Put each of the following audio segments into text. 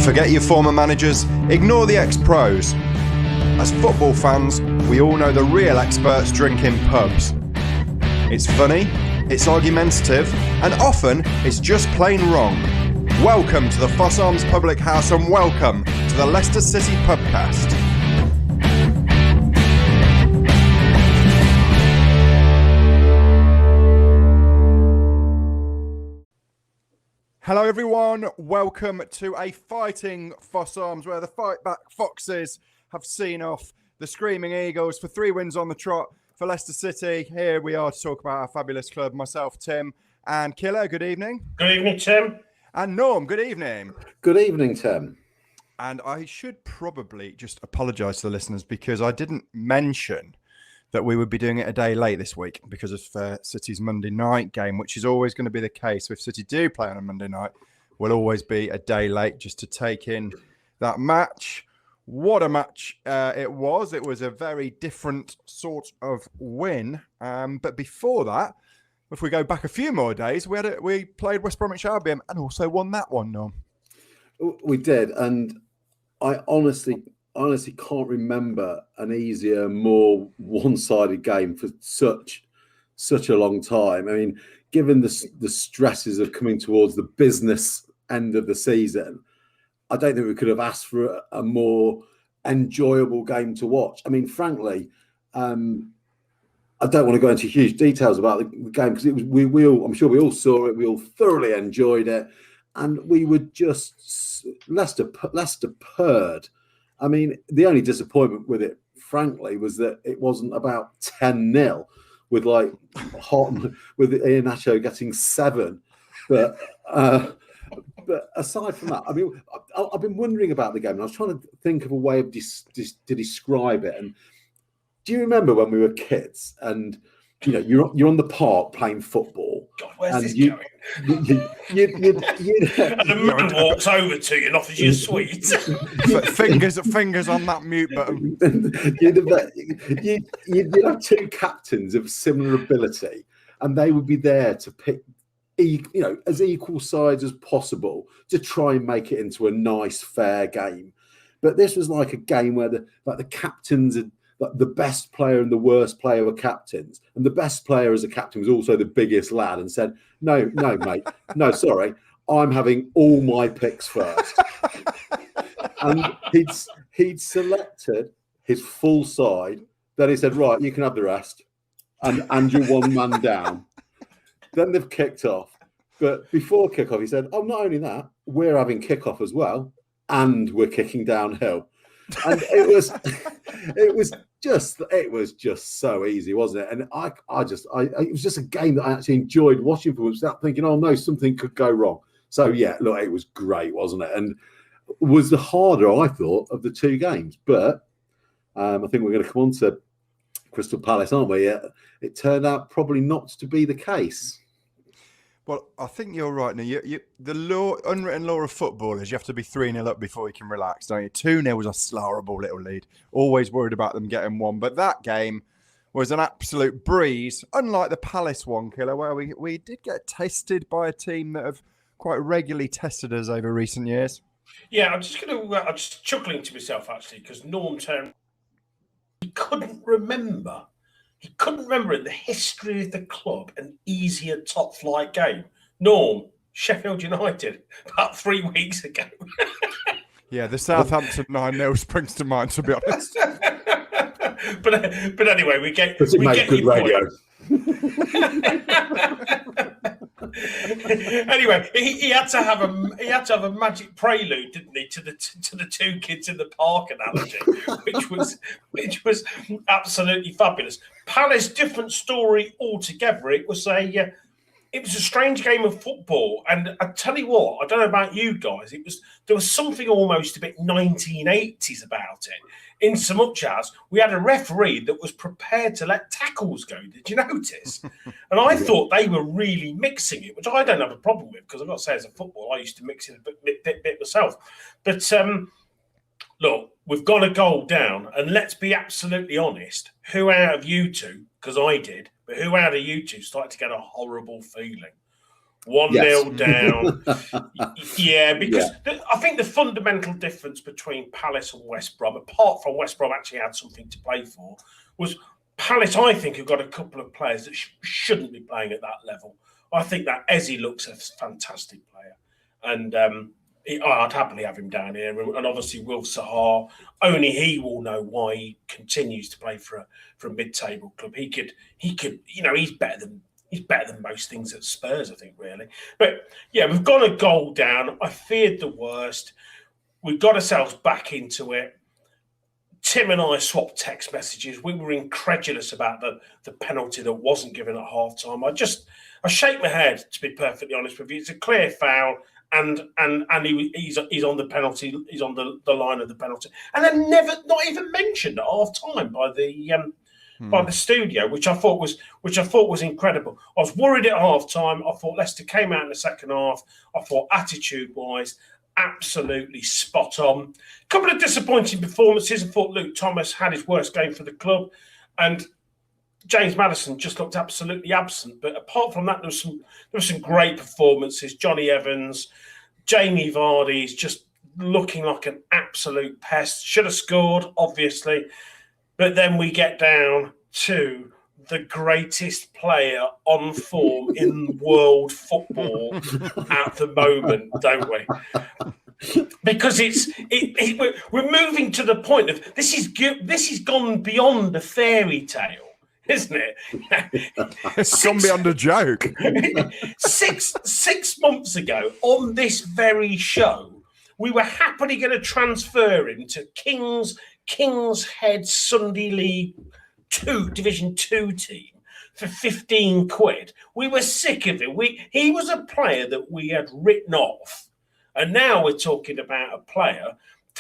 Forget your former managers, ignore the ex-pros. As football fans, we all know the real experts drink in pubs. It's funny, it's argumentative, and often it's just plain wrong. Welcome to the Foss Arms Public House and welcome to the Leicester City Pubcast. Hello everyone, welcome to a fighting Foss Arms where the Fightback Foxes have seen off the Screaming Eagles for 3 wins on the trot for Leicester City. Here we are to talk about our fabulous club, myself, Tim, and Killer. Good evening. Good evening, Tim. And Norm, good evening. Good evening, Tim. And I should probably just apologise to the listeners because I didn't mention that we would be doing it a day late this week because of City's Monday night game, which is always going to be the case. If City do play on a Monday night, we'll always be a day late just to take in that match. What a match it was. It was a very different sort of win. But before that, if we go back a few more days, we played West Bromwich Albion and also won that one, Norm. We did, and I honestly can't remember an easier, more one-sided game for such a long time. I mean, given the stresses of coming towards the business end of the season, I don't think we could have asked for a more enjoyable game to watch. I mean, frankly, I don't want to go into huge details about the game because I'm sure we all saw it. We all thoroughly enjoyed it, and we were just Leicester purred. I mean, the only disappointment with it, frankly, was that it wasn't about 10-0 with Iheanacho getting 7. But aside from that, I mean, I've been wondering about the game, and I was trying to think of a way of to describe it. And do you remember when we were kids and you're on the park playing football? God, where's this going? And the man walks over to you and offers you a sweet. fingers on that mute button. You'd have 2 captains of similar ability, and they would be there to pick, as equal sides as possible to try and make it into a nice, fair game. But this was like a game where the captains had. Like the best player and the worst player were captains, and the best player as a captain was also the biggest lad, and said, "No, mate, no, sorry, I'm having all my picks first." And he'd selected his full side. Then he said, "Right, you can have the rest, and you're 1 man down." Then they've kicked off, but before kickoff, he said, "Oh, not only that, we're having kickoff as well, and we're kicking downhill." And it was just so easy, wasn't it? And it was just a game that I actually enjoyed watching for without thinking, oh no, something could go wrong. So yeah, look, it was great, wasn't it? And was the harder, I thought, of the 2 games. But I think we're going to come on to Crystal Palace, aren't we? It turned out probably not to be the case. Well, I think you're right. Now, the unwritten law of football is you have to be 3-0 up before you can relax, don't you? 2-0 was a horrible little lead. Always worried about them getting 1. But that game was an absolute breeze, unlike the Palace one, Killer, where we did get tested by a team that have quite regularly tested us over recent years. Yeah, I'm just chuckling to myself, actually, because Norm turned. He couldn't remember in the history of the club an easier top flight game. Norm, Sheffield United, about 3 weeks ago. Yeah, the Southampton 9-0 springs to mind, to be honest. but anyway, we get good radio. Anyway, he had to have a magic prelude, didn't he, to the 2 kids in the park analogy, which was absolutely fabulous. Palace, different story altogether. It was a strange game of football, and I tell you what, I don't know about you guys, there was something almost a bit 1980s about it. In so much as we had a referee that was prepared to let tackles go. Did you notice? And I thought they were really mixing it, which I don't have a problem with because I've got to say, as a footballer, I used to mix it a bit myself. But look, we've got a goal down, and let's be absolutely honest. Who out of you two, because I did, but who out of you two started to get a horrible feeling? 1-0 down. Yeah, because I think the fundamental difference between Palace and West Brom, apart from West Brom actually had something to play for, was Palace, I think, have got a couple of players that shouldn't be playing at that level. I think that Eze looks a fantastic player. And I'd happily have him down here. And obviously, Will Sahar, only he will know why he continues to play for a mid-table club. He could, he's better than most things at Spurs, I think, really. But yeah, we've gone a goal down. I feared the worst. We got ourselves back into it. Tim and I swapped text messages. We were incredulous about the penalty that wasn't given at half time. I shake my head, to be perfectly honest with you. It's a clear foul, and he's on the penalty. He's on the line of the penalty, and then not even mentioned at half time by the studio, which I thought was incredible. I was worried at half time. I thought Leicester came out in the second half. I thought attitude wise, absolutely spot on. A couple of disappointing performances. I thought Luke Thomas had his worst game for the club, and James Maddison just looked absolutely absent. But apart from that, there were some great performances. Johnny Evans, Jamie Vardy's just looking like an absolute pest. Should have scored, obviously. But then we get down to the greatest player on form in world football at the moment, don't we? Because we're moving to the point of this is gone beyond a fairy tale, isn't it? It's gone beyond a joke. Six months ago, on this very show, we were happily going to transfer him to King's Head Sunday League 2, Division 2 team for 15 quid. We were sick of him. He was a player that we had written off. And now we're talking about a player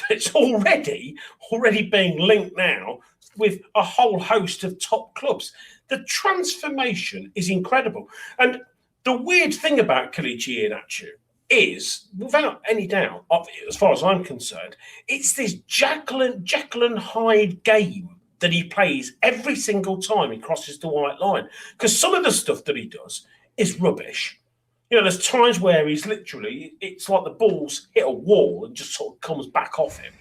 that's already being linked now with a whole host of top clubs. The transformation is incredible. And the weird thing about Kelechi Iheanacho is, without any doubt, as far as I'm concerned, it's this Jekyll and Hyde game that he plays every single time he crosses the white line. Because some of the stuff that he does is rubbish. There's times where he's it's like the ball's hit a wall and just sort of comes back off him.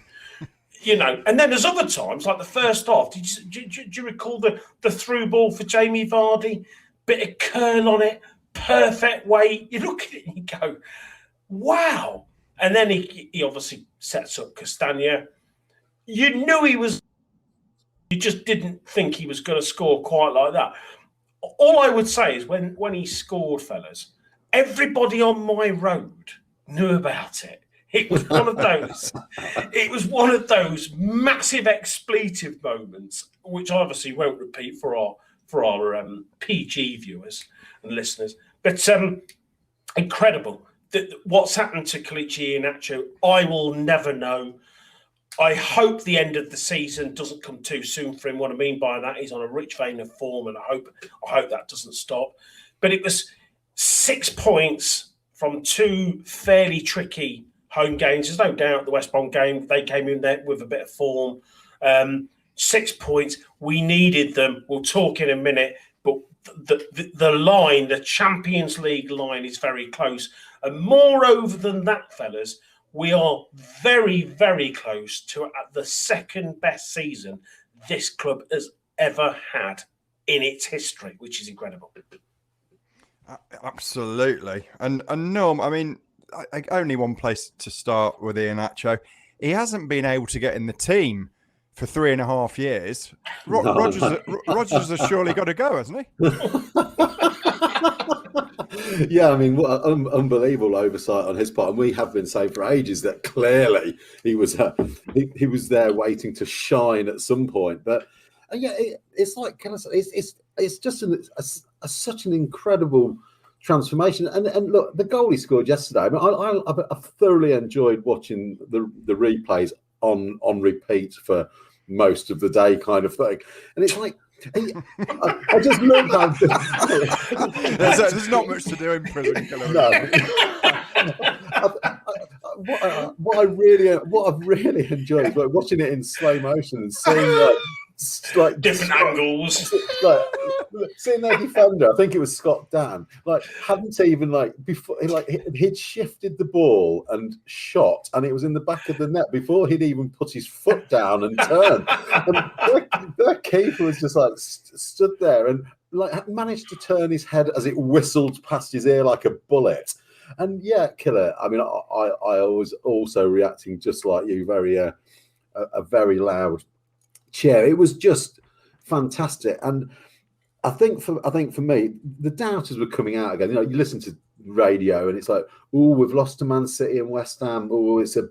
And then there's other times, like the first half. Do you recall the through ball for Jamie Vardy? Bit of curl on it, perfect weight. You look at it and you go, wow. And then he obviously sets up Castagna. You knew you just didn't think he was going to score quite like that. All I would say is when he scored, fellas, everybody on my road knew about it. It was one of those. It was one of those massive expletive moments, which I obviously won't repeat for our PG viewers and listeners. But incredible. What's happened to Kelechi Iheanacho, I will never know. I hope the end of the season doesn't come too soon for him. What I mean by that, he's on a rich vein of form, and I hope that doesn't stop. But it was 6 points from 2 fairly tricky home games. There's no doubt the West Brom game, they came in there with a bit of form. 6 points, we needed them. We'll talk in a minute, but the line, the Champions League line, is very close. And moreover than that, fellas, we are very, very close to the second best season this club has ever had in its history, which is incredible. Absolutely. And Norm, I mean, only one place to start with Iheanacho. He hasn't been able to get in the team for 3.5 years. Rodgers has surely got to go, hasn't he? Yeah, I mean, what an unbelievable oversight on his part, and we have been saying for ages that clearly he was there waiting to shine at some point. But it's like, it's just such an incredible transformation. And look, the goal he scored yesterday. I mean, I thoroughly enjoyed watching the replays on repeat for most of the day, kind of thing. And it's like, I just love that. There's not much to do in prison. No. What I've really enjoyed is watching it in slow motion and seeing like different angles. Like, seeing their defender, I think it was Scott Dan, like hadn't even before he'd shifted the ball and shot, and it was in the back of the net before he'd even put his foot down and turned. And their keeper was just stood there and managed to turn his head as it whistled past his ear like a bullet. And yeah, killer. I mean, I was also reacting just like you, a very loud cheer. It was just fantastic. And I think for me, the doubters were coming out again. You listen to radio and it's like, oh, we've lost to Man City and West Ham. Oh, I'm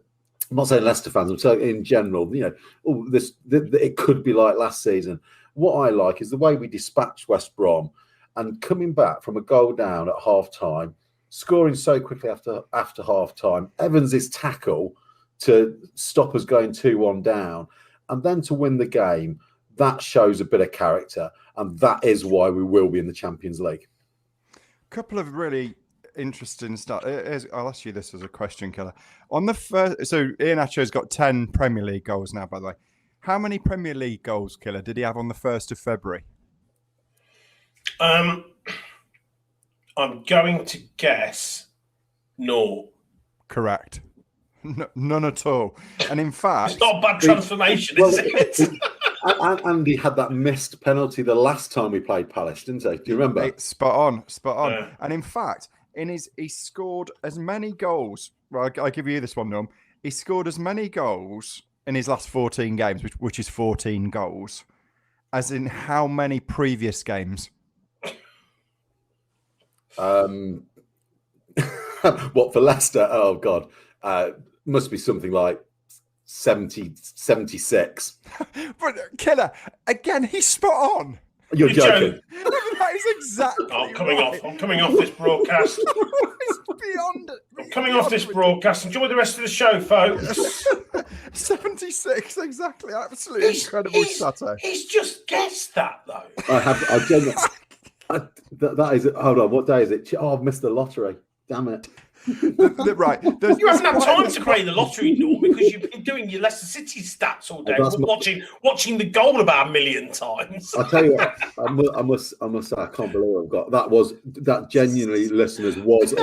not saying Leicester fans, I'm saying in general, it could be like last season. What I like is the way we dispatched West Brom and coming back from a goal down at half time, scoring so quickly after half time, Evans' tackle to stop us going 2-1 down, and then to win the game. That shows a bit of character, and that is why we will be in the Champions League. Couple of really interesting stuff. I'll ask you this as a question, Killer. On the first, so Iheanacho's got 10 Premier League goals now, by the way. How many Premier League goals, Killer, did he have on the 1st of February? I'm going to guess no. Correct. None at all. And in fact... It's not a bad transformation, is it? And he had that missed penalty the last time we played Palace, didn't he? Do you remember? Spot on. Yeah. And in fact, he scored as many goals. Well, I'll give you this one, Norm. He scored as many goals in his last 14 games, which is 14 goals, as in how many previous games? What, for Leicester? Oh, God. Must be something like 70, 76. But Killer, again, he's spot on. You're joking. That is exactly I'm coming right. off. I'm coming off this broadcast. It's beyond it. I'm coming off this broadcast. Enjoy the rest of the show, folks. 76, exactly. Absolutely incredible stat. He's just guessed that, though. I genuinely... that is... Hold on, what day is it? Oh, I've missed the lottery. Damn it. Right. You haven't had time to play the lottery, Norm, because you've been doing your Leicester City stats all day, watching the goal about 1 million times. I'll tell you what, I must say, I can't believe I've got that. Genuinely, listeners, was.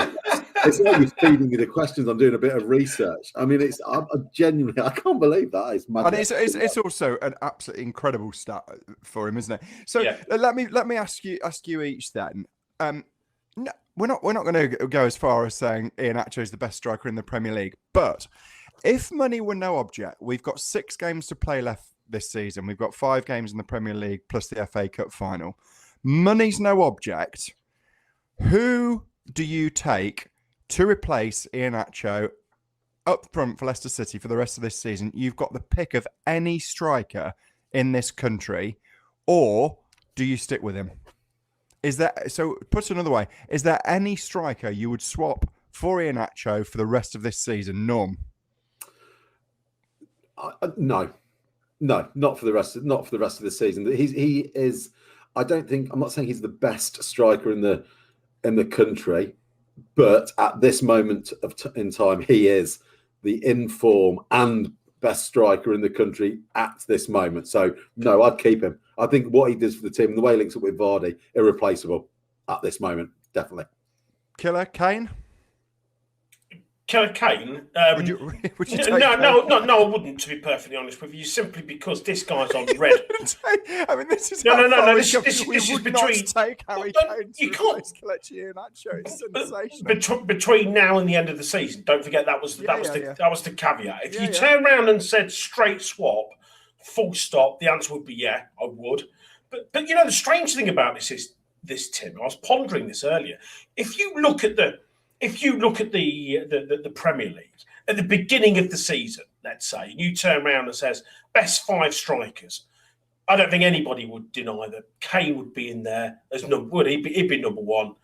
It's like you're feeding me the questions. I'm doing a bit of research. I mean, I'm genuinely, I can't believe that. It's mad. And it's also an absolutely incredible stat for him, isn't it? So Yeah. let me ask you each then. No, we're not going to go as far as saying Iheanacho is the best striker in the Premier League. But if money were no object, we've got 6 games to play left this season. We've got 5 games in the Premier League plus the FA Cup final. Money's no object. Who do you take to replace Iheanacho up front for Leicester City for the rest of this season? You've got the pick of any striker in this country, or do you stick with him? So put another way, is there any striker you would swap for Iheanacho for the rest of this season? Norm? No, not for the rest of the season. He is. I'm not saying he's the best striker in the country, but at this moment in time, he is the in-form and best striker in the country at this moment. So no, I'd keep him. I think what he does for the team and the way he links up with Vardy, irreplaceable at this moment, definitely. Killer Kane? Kane? Would you take no, I wouldn't, to be perfectly honest with you, simply because this guy's on red. I mean, this is No, this we is would between... not take Harry Kane to replace Kelechi Iheanacho. It's sensational. Between now and the end of the season, don't forget that was the caveat. If you turn around and said straight swap, full stop, the answer would be yeah, I would. But the strange thing about this is this, Tim. I was pondering this earlier. If you look at the Premier League at the beginning of the season, let's say, and you turn around and says best 5 strikers, I don't think anybody would deny that Kane would be in there as number. He'd be number 1.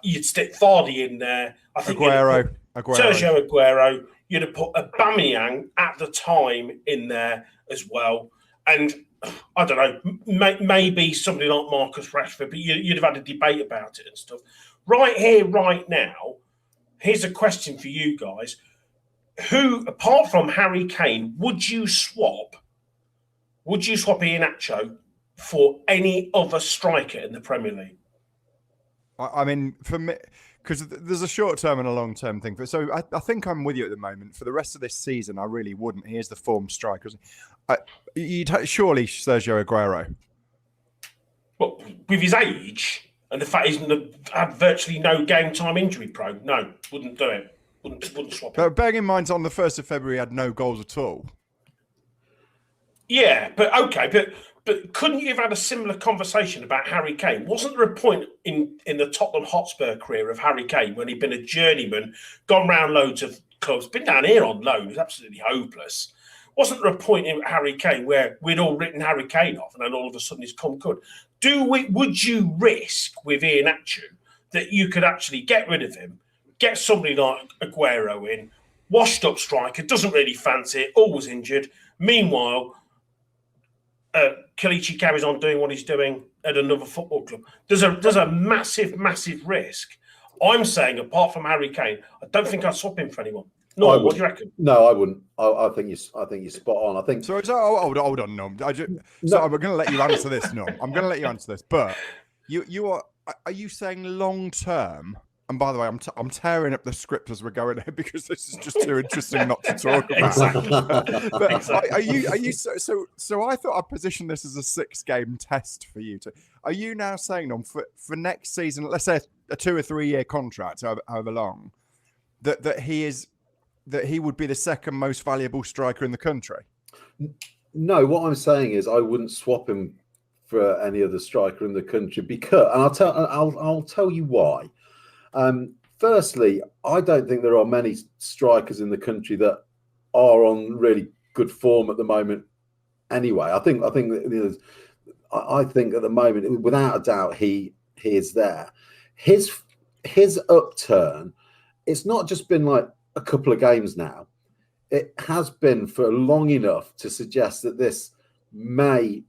You'd stick Vardy in there. I think Aguero. Sergio Aguero. You'd have put Aubameyang at the time in there as well, and I don't know, maybe somebody like Marcus Rashford, but you'd have had a debate about it and stuff. Right here, right now, here's a question for you guys. Who, apart from Harry Kane, would you swap would you swap Iheanacho for any other striker in the Premier League? I mean, for me, because there's a short-term and a long-term thing. So I think I'm with you at the moment. For the rest of this season, I really wouldn't. He is the form striker. Surely Sergio Aguero. Well, with his age and the fact he's had virtually no game time injury prone, no, wouldn't do it. Wouldn't swap it. But bearing in mind, on the 1st of February, he had no goals at all. Yeah, but okay, but couldn't you have had a similar conversation about Harry Kane? Wasn't there a point in the Tottenham Hotspur career of Harry Kane when he'd been a journeyman, gone round loads of clubs, been down here on loan, was absolutely hopeless? Wasn't there a point in Harry Kane where we'd all written Harry Kane off and then all of a sudden he's come good? Would you risk with Iheanacho that you could actually get rid of him, get somebody like Aguero in, washed up striker, doesn't really fancy it, always injured. Meanwhile, Kelechi carries on doing what he's doing at another football club. There's a massive, massive risk. I'm saying, apart from Harry Kane, I don't think I'd swap him for anyone. No, what do you reckon? No, I wouldn't. I think you're spot on. I think. So hold on, Nom. So I'm going to let you answer this, Nom. I'm going to let you answer this, but are you saying long term? And by the way, I'm tearing up the script as we're going here because this is just too interesting not to talk about. But are you so I thought I positioned this as a 6-game test for you. Are you now saying, Nom, for next season, let's say a 2 or 3 year contract, however long, that he would be the second most valuable striker in the country? No, what I'm saying is I wouldn't swap him for any other striker in the country because, and I'll tell you why. Firstly, I don't think there are many strikers in the country that are on really good form at the moment. Anyway, I think at the moment, without a doubt, he is there. His upturn, it's not just been like a couple of games now. It has been for long enough to suggest that this may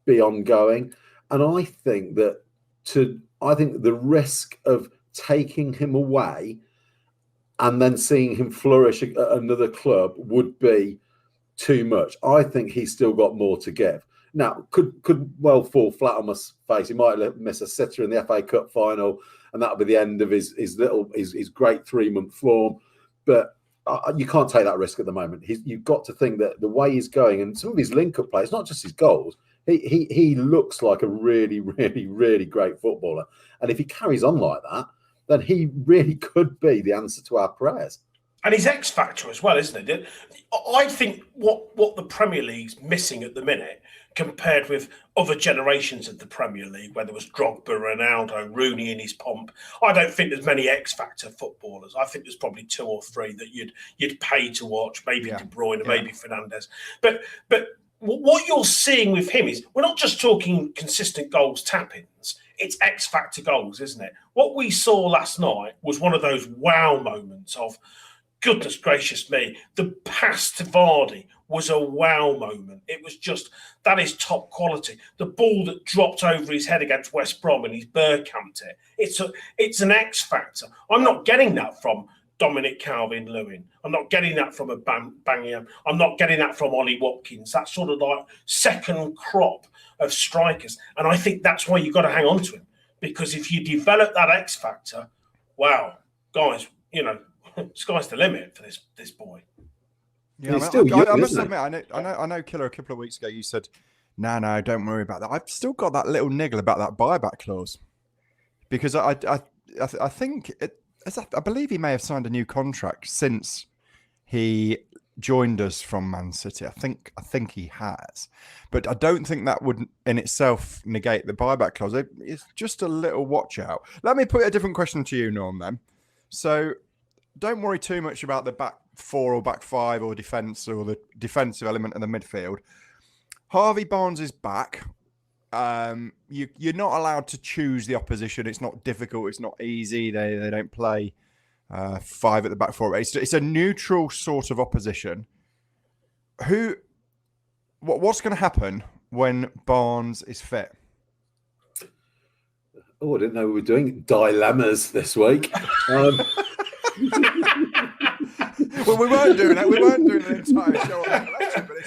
be ongoing, and I think the risk of taking him away and then seeing him flourish at another club would be too much. I think he's still got more to give. Now, could well fall flat on his face. He might miss a sitter in the FA Cup final, and that'll be the end of his great 3-month form. But you can't take that risk at the moment. You've got to think that the way he's going and some of his link-up plays, not just his goals, he looks like a really, really, really great footballer. And if he carries on like that, then he really could be the answer to our prayers. And his X factor as well, isn't it? I think what the Premier League's missing at the minute, compared with other generations of the Premier League, where there was Drogba, Ronaldo, Rooney in his pomp, I don't think there's many X factor footballers. I think there's probably 2 or 3 that you'd pay to watch, maybe De Bruyne, maybe Fernandes. But what you're seeing with him is we're not just talking consistent goals, tap-ins. It's X factor goals, isn't it? What we saw last night was one of those wow moments of, goodness gracious me, the pass to Vardy was a wow moment. It was just, that is top quality. The ball that dropped over his head against West Brom and he's Bergkamped it. It's an X factor. I'm not getting that from Dominic Calvert-Lewin. I'm not getting that from a Bangyam. I'm not getting that from Ollie Watkins. That sort of like second crop of strikers. And I think that's why you've got to hang on to him. Because if you develop that X factor, wow, guys, sky's the limit for this boy. Yeah, I must admit, I know, Killer, a couple of weeks ago you said, no, don't worry about that. I've still got that little niggle about that buyback clause because I think I believe he may have signed a new contract since he joined us from Man City. I think he has, but I don't think that would in itself negate the buyback clause. It's just a little watch out. Let me put a different question to you, Norm. Then, so don't worry too much about the back 4 or back 5 or defense or the defensive element of the midfield. Harvey Barnes is back. You're not allowed to choose the opposition. It's not difficult. It's not easy. They don't play 5 at the back 4. It's a neutral sort of opposition. What's going to happen when Barnes is fit? Oh, I didn't know we were doing dilemmas this week. Well, we weren't doing that. We weren't doing an entire show on Kelechi, but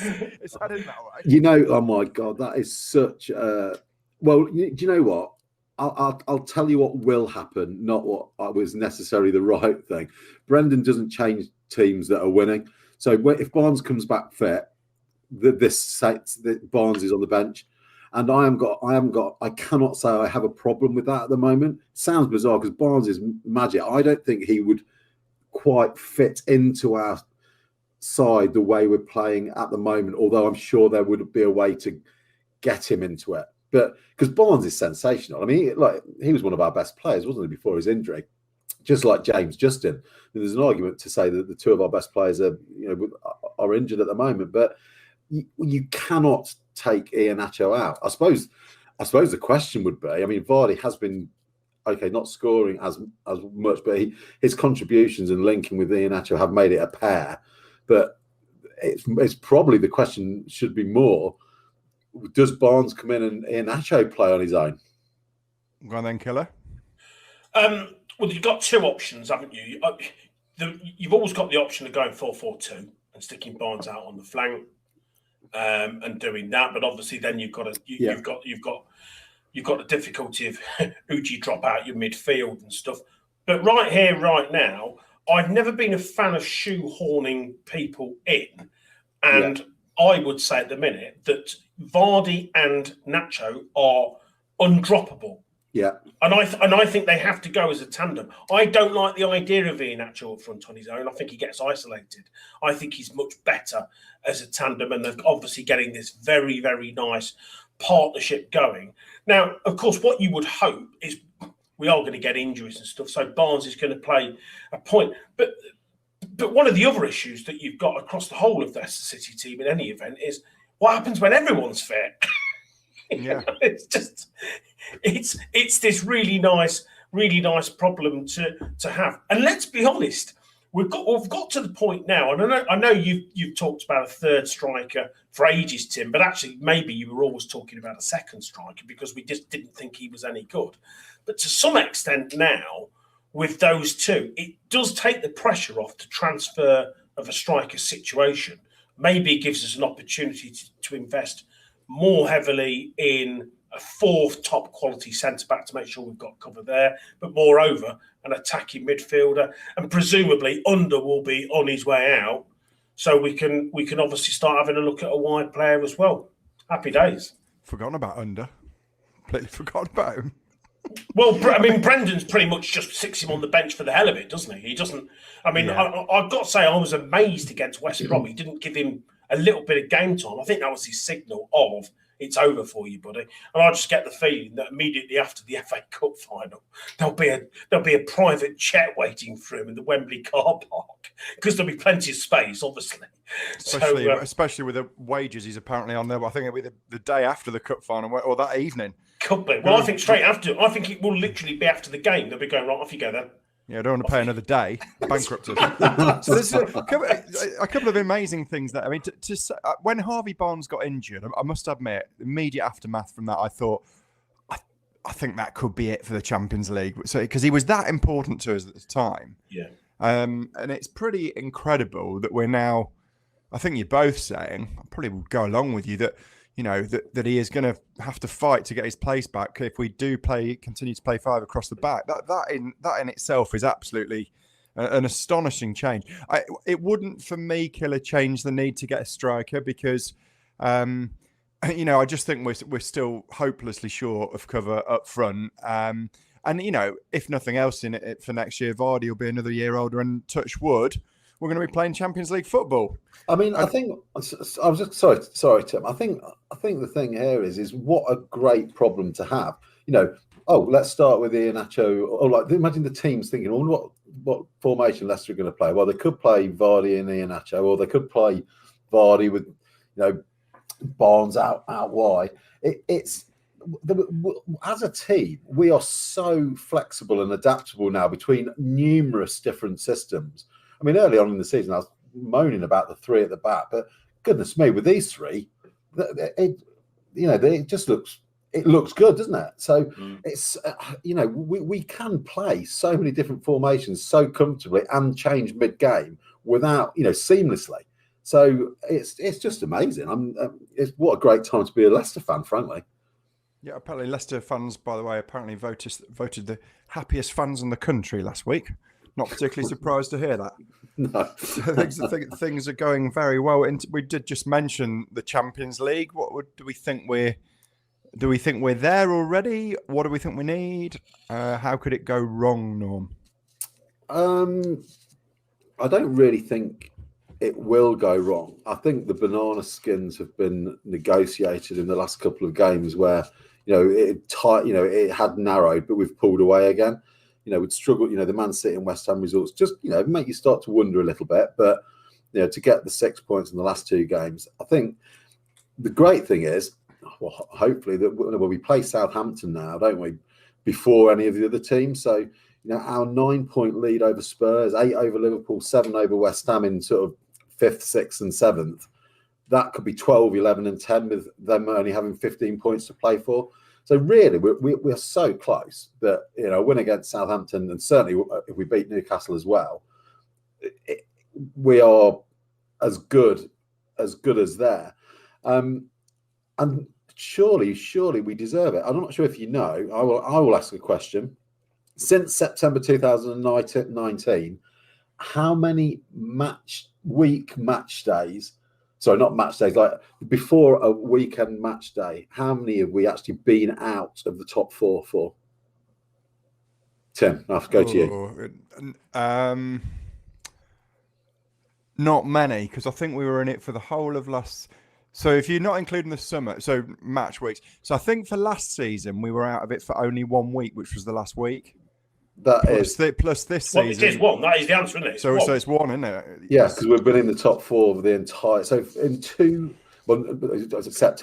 it's heading that way. You know, oh my God, that is such a... Well, do you know what? I'll tell you what will happen, not what was necessarily the right thing. Brendan doesn't change teams that are winning. So if Barnes comes back fit, Barnes is on the bench. And I cannot say I have a problem with that at the moment. Sounds bizarre because Barnes is magic. I don't think he would quite fit into our side the way we're playing at the moment, although I'm sure there would be a way to get him into it. But because Barnes is sensational. I mean, he was one of our best players, wasn't he, before his injury? Just like James Justin. And there's an argument to say that the two of our best players are injured at the moment, but you cannot take Iheanacho out. I suppose the question would be, I mean, Vardy has been not scoring as much, but his contributions and linking with Iheanacho have made it a pair. But it's probably the question should be more: does Barnes come in and Iheanacho play on his own? Go on then, Killer. Well, you've got two options, haven't you? You've always got the option of going 4-4-2 and sticking Barnes out on the flank and doing that. But obviously, then you've got the difficulty of who do you drop out your midfield and stuff. But right here, right now, I've never been a fan of shoehorning people in, and I would say at the minute that Vardy and Nacho are undroppable. Yeah, and I think they have to go as a tandem. I don't like the idea of Iheanacho up front on his own. I think he gets isolated. I think he's much better as a tandem, and they're obviously getting this very, very nice partnership going. Now, of course, what you would hope is we are going to get injuries and stuff, so Barnes is going to play a point. But one of the other issues that you've got across the whole of the Leicester City team in any event is what happens when everyone's fit. Yeah, it's just it's this really nice problem to have. And let's be honest, we've got to the point now, and I know you've talked about a third striker for ages, Tim, but actually maybe you were always talking about a second striker because we just didn't think he was any good. But to some extent now, with those two, it does take the pressure off the transfer of a striker situation. Maybe it gives us an opportunity to invest more heavily in a fourth top quality centre back to make sure we've got cover there, but moreover, an attacking midfielder, and presumably Under will be on his way out, so we can obviously start having a look at a wide player as well. Happy days. Forgotten about Under. Completely forgot about him. Well, I mean, Brendan's pretty much just sticks him on the bench for the hell of it, doesn't he? He doesn't. I mean, I've got to say, I was amazed against West Brom. He didn't give him a little bit of game time. I think that was his signal of it's over for you, buddy. And I just get the feeling that immediately after the FA Cup final, there'll be a private jet waiting for him in the Wembley car park because there'll be plenty of space, obviously. Especially with the wages he's apparently on there. I think it'll be the day after the cup final or that evening. Could be. Well, I think straight after. I think it will literally be after the game. They'll be going, right, off you go then. Yeah, I don't want to pay another day. Bankrupt us. So there's a couple of amazing things there. I mean, when Harvey Barnes got injured, I must admit, immediate aftermath from that, I thought, I think that could be it for the Champions League. So because he was that important to us at the time. Yeah. And it's pretty incredible that we're now. I think you're both saying. I probably will go along with you that. That he is going to have to fight to get his place back if we do continue to play five across the back. That in itself is absolutely an astonishing change. It wouldn't, for me, Killer, change the need to get a striker because, I just think we're still hopelessly short of cover up front. And if nothing else in it for next year, Vardy will be another year older, and touch wood, we're going to be playing Champions League football. I mean, I think I was just sorry, Tim. I think the thing here is what a great problem to have. Let's start with Iheanacho. Or imagine the teams thinking, what formation Leicester are going to play? Well, they could play Vardy and Iheanacho, or they could play Vardy with Barnes out wide. As a team, we are so flexible and adaptable now between numerous different systems. I mean, early on in the season, I was moaning about the three at the back, but goodness me, with these three, it just looks good, doesn't it? So it's we can play so many different formations so comfortably and change mid-game without, seamlessly. So it's just amazing. It's what a great time to be a Leicester fan, frankly. Yeah, apparently Leicester fans, by the way, voted the happiest fans in the country last week. Not particularly surprised to hear that. No. Things are going very well. And we did just mention the Champions League. Do we think we're there already? What do we think we need? How could it go wrong, Norm? I don't really think it will go wrong. I think the banana skins have been negotiated in the last couple of games where, it had narrowed, but we've pulled away again. We'd struggle, the Man City and West Ham results just, make you start to wonder a little bit. But, to get the 6 points in the last two games, I think the great thing is, well, hopefully that we play Southampton now, don't we, before any of the other teams. So, our 9-point lead over Spurs, 8 over Liverpool, 7 over West Ham in sort of 5th, 6th and 7th. That could be 12, 11 and 10 with them only having 15 points to play for. So really, we're so close that, a win against Southampton, and certainly if we beat Newcastle as well, we are as good as there. And surely we deserve it. I'm not sure if you know. I will ask a question. Since September 2019, how many match days? Sorry, not match days. Like before a weekend match day, how many have we actually been out of the top 4 for? Tim, I have to go to you. Not many, because I think we were in it for the whole of last. So if you're not including the summer, so match weeks. So I think for last season we were out of it for only 1 week, which was the last week. Plus this season. It is one. That is the answer, isn't it? So it's one, isn't it? Yeah, because we've been in the top 4 of the entire. So in September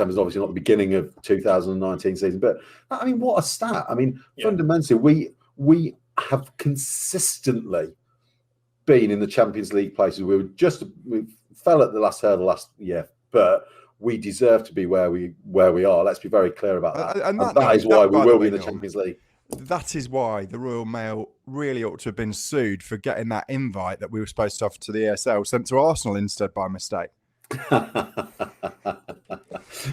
is obviously not the beginning of 2019 season, but I mean, what a stat! I mean, fundamentally, we have consistently been in the Champions League places. We fell at the last hurdle last year, but we deserve to be where we are. Let's be very clear about that. And that is why we will be in the Champions League. That is why the Royal Mail really ought to have been sued for getting that invite that we were supposed to offer to the ESL sent to Arsenal instead by mistake.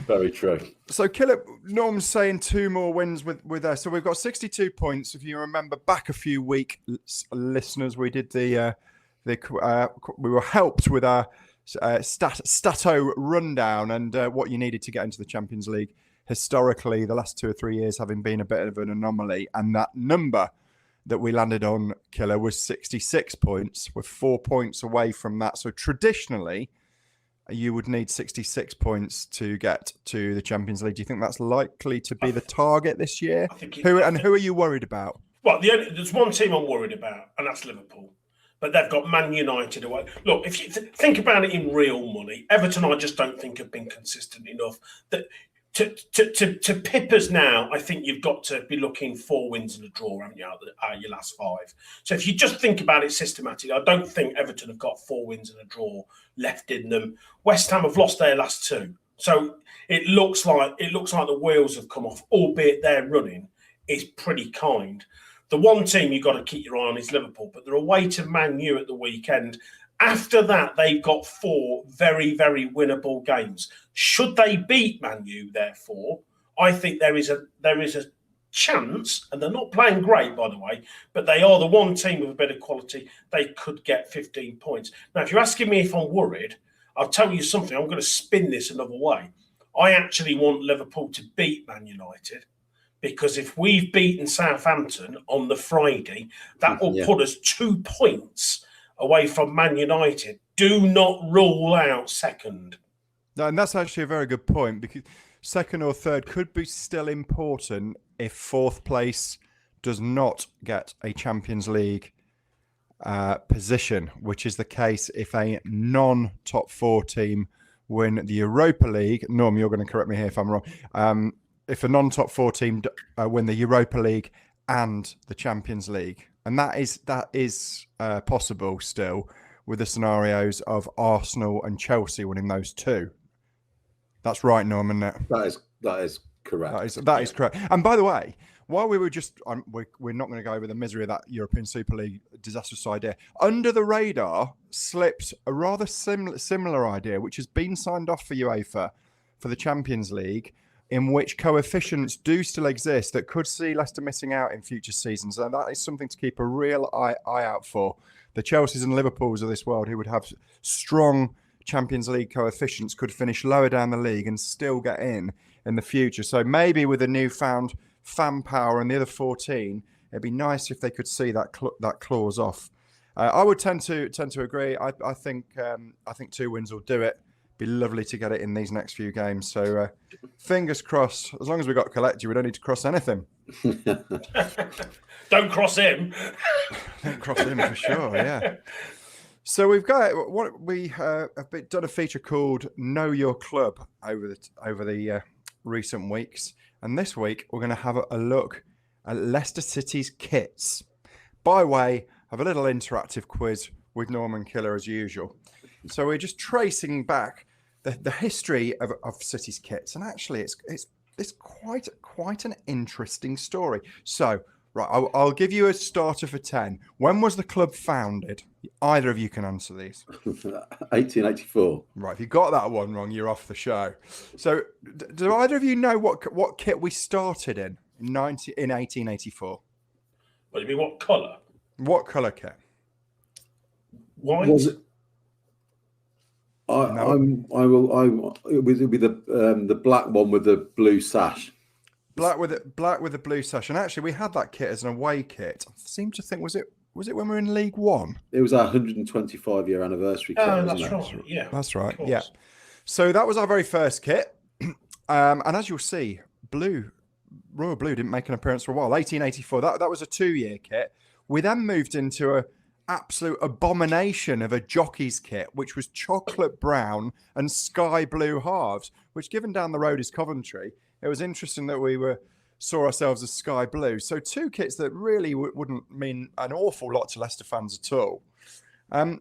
Very true. So, Norm's saying 2 more wins with us. So we've got 62 points. If you remember back a few weeks, listeners, we did we were helped with our stato rundown and what you needed to get into the Champions League. Historically, the last 2 or 3 years having been a bit of an anomaly, and that number that we landed on, Killer, was 66 points. We're 4 points away from that. So traditionally, you would need 66 points to get to the Champions League. Do you think that's likely to be the target this year? Who are you worried about? Well, there's one team I'm worried about, and that's Liverpool. But they've got Man United away. Look, if you think about it in real money, Everton, I just don't think have been consistent enough. That to pip us now, I think you've got to be looking 4 wins and a draw, haven't you, out of your last 5. So if you just think about it systematically, I don't think Everton have got 4 wins and a draw left in them. West Ham have lost their last 2. So it looks like the wheels have come off, albeit their running is pretty kind. The one team you've got to keep your eye on is Liverpool, but they're away to Man U at the weekend. After that, they've got 4 very, very winnable games. Should they beat Man U, therefore, I think there is a chance, and they're not playing great, by the way, but they are the one team with a bit of quality. They could get 15 points. Now, if you're asking me if I'm worried, I'll tell you something. I'm going to spin this another way. I actually want Liverpool to beat Man United, because if we've beaten Southampton on the Friday, that will put us 2 points away from Man United. Do not rule out second. No, and that's actually a very good point, because second or third could be still important if 4th place does not get a Champions League position, which is the case if a non-top 4 team win the Europa League. Norm, you're going to correct me here if I'm wrong. If a non-top 4 team win the Europa League and the Champions League. And that is possible still with the scenarios of Arsenal and Chelsea winning those 2. That's right, Norman. That is correct. That is correct. And by the way, while we were just, we're not going to go over the misery of that European Super League disastrous idea. Under the radar slipped a rather similar idea, which has been signed off for UEFA for the Champions League, in which coefficients do still exist that could see Leicester missing out in future seasons. And that is something to keep a real eye out for. The Chelseas and Liverpools of this world, who would have strong Champions League coefficients, could finish lower down the league and still get in the future. So maybe with a newfound fan power and the other 14, it'd be nice if they could see that clause off. I would tend to agree. I think 2 wins will do it. Be lovely to get it in these next few games. So fingers crossed. As long as we got Kelechi, we don't need to cross anything. Don't cross him. Don't cross him for sure. Yeah. So we've got what we have done a feature called "Know Your Club" over the recent weeks, and this week we're going to have a look at Leicester City's kits by way of a little interactive quiz with Norman Killer as usual. So we're just tracing back the history of City's kits, and actually it's quite an interesting story. So right, I'll give you a starter for 10. When was the club founded? Either of you can answer these. 1884. Right, if you got that one wrong, you're off the show. So do either of you know what kit we started in 1884? What do you mean? What colour? What colour kit? White. Was it? It would be the black one with the blue sash. Black with the blue sash. And actually, we had that kit as an away kit. I seem to think was it when we were in League One? It was our 125-year anniversary kit. Oh, that's right. Yeah, that's right. Yeah. So that was our very first kit, and as you'll see, Royal Blue didn't make an appearance for a while. 1884. That was a 2-year kit. We then moved into a absolute abomination of a jockey's kit, which was chocolate brown and sky blue halves, which, given down the road is Coventry, it was interesting that we saw ourselves as sky blue. So 2 kits that really wouldn't mean an awful lot to Leicester fans at all.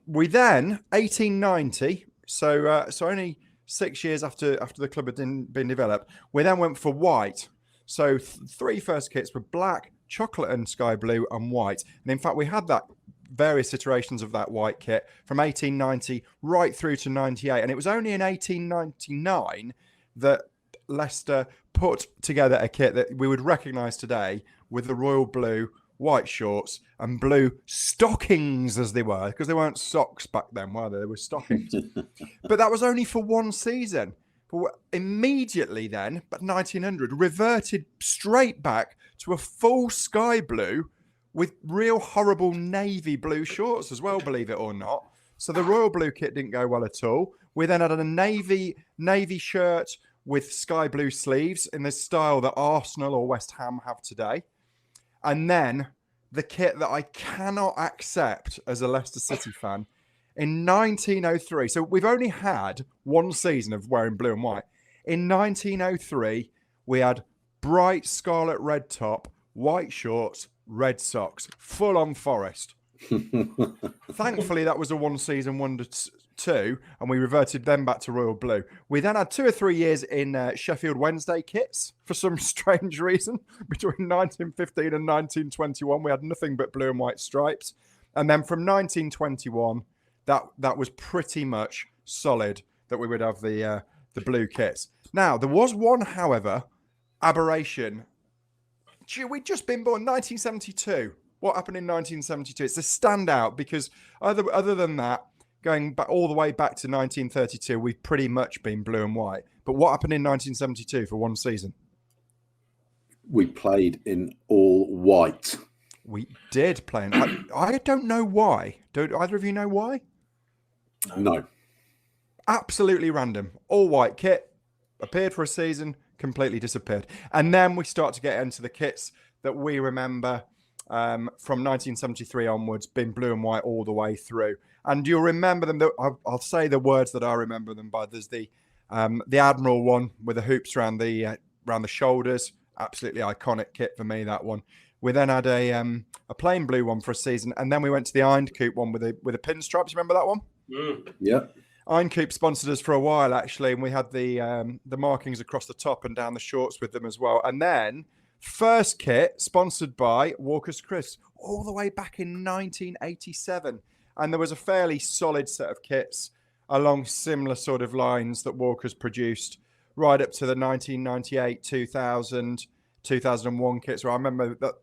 We then, 1890, so only 6 years after the club had been developed, we then went for white. So 3 first kits were black, chocolate and sky blue, and white. And in fact, we had that various iterations of that white kit from 1890 right through to 98. And it was only in 1899 that Leicester put together a kit that we would recognise today with the royal blue, white shorts and blue stockings, as they were, because they weren't socks back then, were they? They were stockings. But that was only for 1 season. But immediately then, but 1900, reverted straight back to a full sky blue with real horrible navy blue shorts as well, believe it or not. So the royal blue kit didn't go well at all. We then had a navy shirt with sky blue sleeves in the style that Arsenal or West Ham have today. And then the kit that I cannot accept as a Leicester City fan, in 1903, so we've only had 1 season of wearing blue and white. In 1903, we had bright scarlet red top, white shorts, red socks, full on Forest. Thankfully, that was a 1 season wonder too, and we reverted them back to royal blue. We then had 2 or 3 years in Sheffield Wednesday kits for some strange reason. Between 1915 and 1921, we had nothing but blue and white stripes. And then from 1921, that was pretty much solid that we would have the blue kits. Now, there was one, however, aberration. We'd just been born 1972. What happened in 1972? It's a standout because other than that, going back all the way back to 1932, we've pretty much been blue and white. But what happened in 1972 for 1 season? We played in all white. We did play in. I don't know why. Don't either of you know why? No. Absolutely random. All white kit, appeared for a season, completely disappeared. And then we start to get into the kits that we remember from 1973 onwards, been blue and white all the way through. And you'll remember them. I'll say the words that I remember them by. There's the Admiral one with the hoops around the shoulders. Absolutely iconic kit for me, that one. We then had a plain blue one for a season, and then we went to the Iron Coop one with the pinstripes. Remember that one? Mm. Yeah. Iron Coop sponsored us for a while, actually, and we had the markings across the top and down the shorts with them as well. And then First kit sponsored by Walker's Crisps all the way back in 1987. And there was a fairly solid set of kits along similar sort of lines that Walker's produced right up to the 1998, 2000, 2001 kits, where I remember that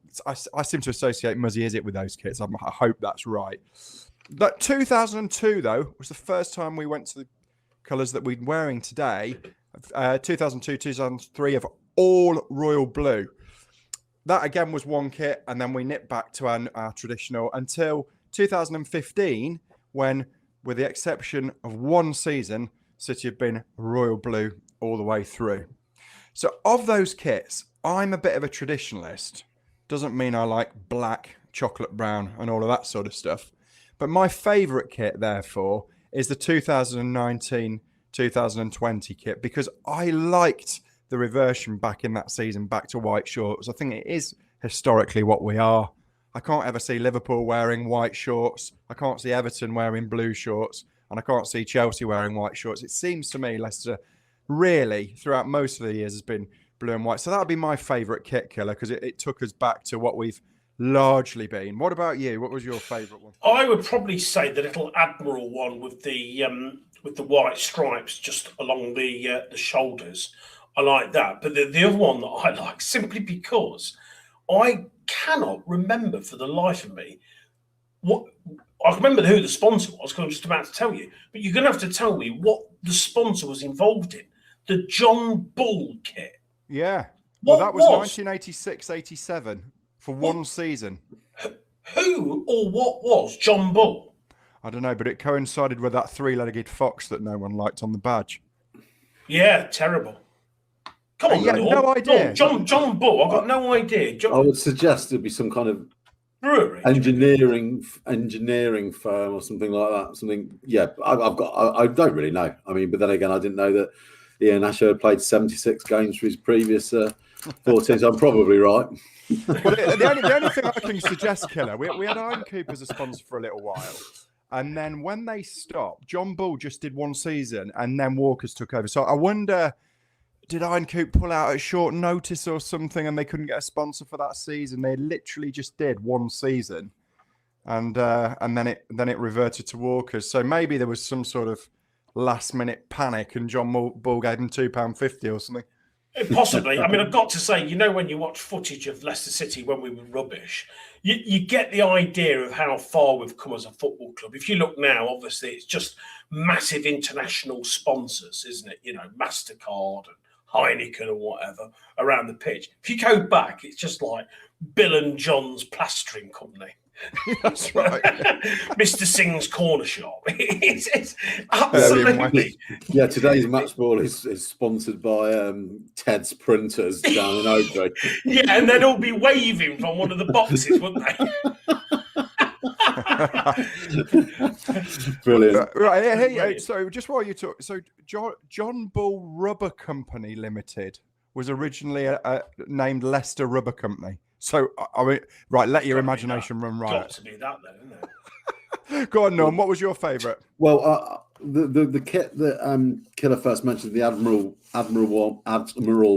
I seem to associate Muzzy Is It with those kits. I hope that's right. That 2002, though, was the first time we went to the colours that we're wearing today. 2002, 2003 of all royal blue. That again was one kit, and then we nipped back to our traditional until 2015, when, with the exception of one season, City have been royal blue all the way through. So of those kits, I'm a bit of a traditionalist. Doesn't mean I like black, chocolate brown, and all of that sort of stuff. But my favourite kit, therefore, is the 2019-2020 kit, because I liked the reversion back in that season back to white shorts. I think it is historically what we are. I can't ever see Liverpool wearing white shorts. I can't see Everton wearing blue shorts. And I can't see Chelsea wearing white shorts. It seems to me Leicester really, throughout most of the years, has been blue and white. So that would be my favourite kit, Killer, because it took us back to what we've largely been. What about you? What was your favourite one? I would probably say the little Admiral one with the white stripes just along the shoulders. I like that. But the other one that I like, simply because I cannot remember for the life of me what. I remember who the sponsor was, because I'm just about to tell you. But you're going to have to tell me what the sponsor was involved in. The John Bull kit. Yeah. Well, that was 1986-87 for one season. Who or what was John Bull? I don't know, but it coincided with that three-legged fox that no one liked on the badge. Yeah, terrible. Come on, no idea. John Bull, I've got no idea. I would suggest there'd be some kind of brewery, engineering firm or something like that. Something, yeah. I don't really know. I mean, but then again, I didn't know that Iheanacho had played 76 games for his previous 14. So I'm probably right. Well, the only thing I can suggest, Killer, we had Iron Coop as a sponsor for a little while. And then when they stopped, John Bull just did one season and then Walker's took over. So I wonder, did Iron Coop pull out at short notice or something and they couldn't get a sponsor for that season? They literally just did one season. And then it reverted to Walker's. So maybe there was some sort of last minute panic and John Bull gave him £2.50 or something. Possibly. I mean, I've got to say, when you watch footage of Leicester City when we were rubbish, you get the idea of how far we've come as a football club. If you look now, obviously, it's just massive international sponsors, isn't it? MasterCard and Heineken or whatever around the pitch. If you go back, it's just like Bill and John's plastering company. That's right. Mr. Singh's corner shop. It's absolutely. Yeah, today's match ball is sponsored by Ted's Printers down in Oakley. Yeah, and they'd all be waving from one of the boxes, wouldn't they? Brilliant. Right. Hey, so just while you talk, so John Bull Rubber Company Limited was originally named Leicester Rubber Company. So, I mean, right, let your imagination run riot. Got to be that, then, isn't it? Go on, Norm. What was your favourite? Well, the kit that Killer first mentioned, the Admiral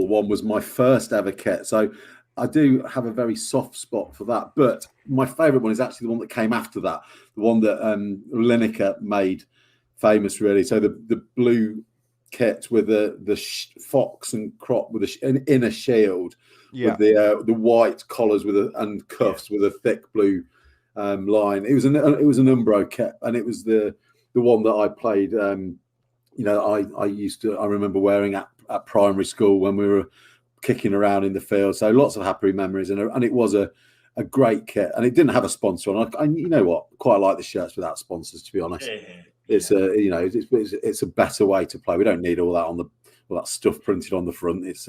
one, was my first ever kit. So I do have a very soft spot for that. But my favourite one is actually the one that came after that, the one that Lineker made famous, really. So the blue kit with the fox and crop with an inner shield. Yeah. With the white collars and cuffs with a thick blue line. It was an Umbro kit, and it was the one that I played. I remember wearing at primary school when we were kicking around in the field. So lots of happy memories, and it was a great kit, and it didn't have a sponsor on. I you know what, quite like the shirts without sponsors, to be honest. Yeah. It's it's a better way to play. We don't need all that stuff printed on the front. It's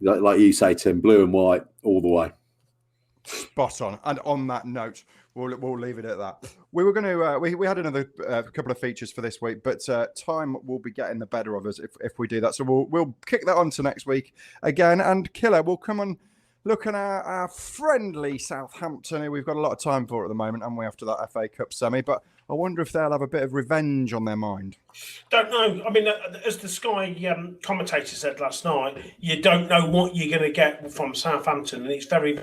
like you say, Tim, blue and white all the way. Spot on. And on that note, we'll leave it at that. We were going to we had another couple of features for this week, but time will be getting the better of us if we do that. So we'll kick that on to next week again. And Killer, we'll come and look at our friendly Southampton, who we've got a lot of time for at the moment, and we after that FA Cup semi. But I wonder if they'll have a bit of revenge on their mind. Don't know. I mean, as the Sky commentator said last night, you don't know what you're going to get from Southampton, and it's very...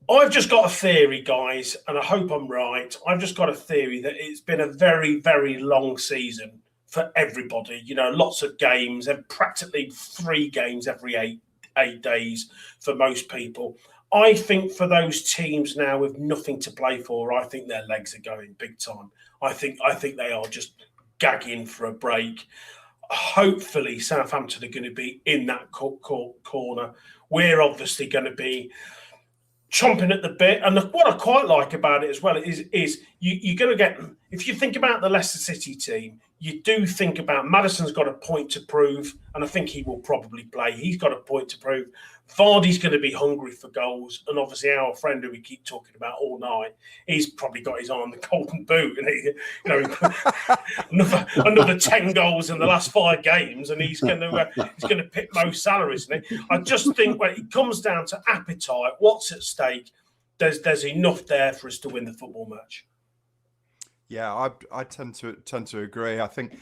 I've just got a theory, guys, and I hope I'm right. I've just got a theory that it's been a very, very long season for everybody. You know, lots of games, and practically 3 games every eight days for most people. I think for those teams now with nothing to play for, I think their legs are going big time. I think they are just gagging for a break. Hopefully, Southampton are going to be in that corner. We're obviously going to be chomping at the bit. And what I quite like about it as well is you're going to get, if you think about the Leicester City team, you do think about Maddison's got a point to prove, and I think he will probably play. He's got a point to prove. Vardy's going to be hungry for goals, and obviously our friend who we keep talking about all night, he's probably got his eye on the golden boot, and another 10 goals in the last 5 games, and he's going to pick most salaries. Isn't he? I just think when it comes down to appetite, what's at stake, there's enough there for us to win the football match. Yeah, I tend to agree. I think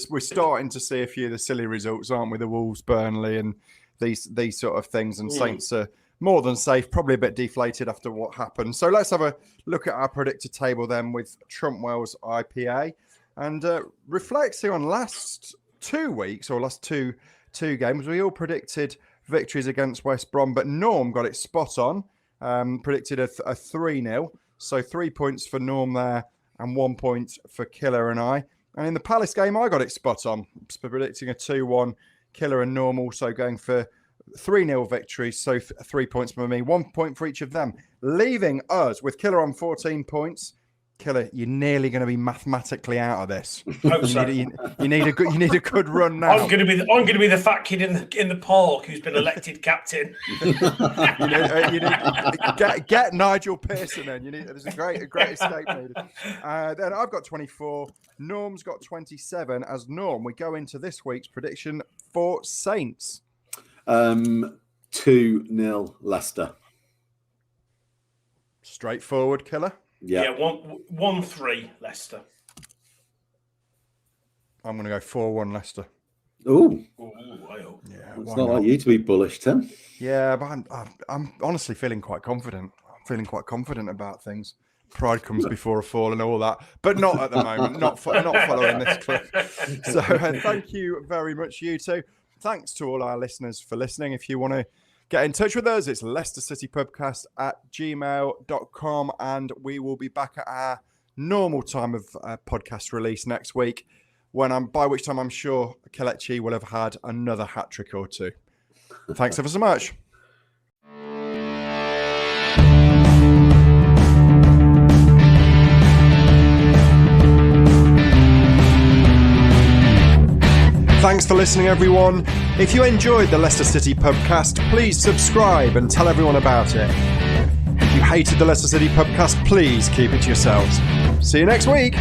we're starting to see a few of the silly results, aren't we? The Wolves, Burnley, and these sort of things. And Saints are more than safe, probably a bit deflated after what happened. So let's have a look at our predictor table then with Trumpwell's IPA and reflecting on last 2 weeks or last two games. We all predicted victories against West Brom, but Norm got it spot on. Predicted a 3-0, so 3 points for Norm there. And 1 point for Killer and I. And in the Palace game, I got it spot on, predicting a 2-1. Killer and Norm also going for 3-0 victories. So 3 points for me, 1 point for each of them. Leaving us with Killer on 14 points. Killer, you're nearly going to be mathematically out of this. Hope so. You need a good run now. I'm going to be the fat kid in the park who's been elected captain. Get Nigel Pearson then. There's a great escape needed. Then I've got 24. Norm's got 27. As Norm, we go into this week's prediction for Saints. 2-0 Leicester. Straightforward, Killer. Yeah, 1-3 Leicester. I'm going to go 4-1 Leicester. Ooh. Yeah, it's not like you to be bullish, Tim. Yeah, but I'm honestly feeling quite confident. I'm feeling quite confident about things. Pride comes before a fall and all that, but not at the moment. Not following this clip. So thank you very much, you two. Thanks to all our listeners for listening. If you want to get in touch with us, it's Leicester City Pubcast at gmail.com, and we will be back at our normal time of podcast release next week, by which time I'm sure Kelechi will have had another hat trick or two. Thanks ever so much. Thanks for listening, everyone. If you enjoyed the Leicester City Pubcast, please subscribe and tell everyone about it. If you hated the Leicester City Pubcast, please keep it to yourselves. See you next week.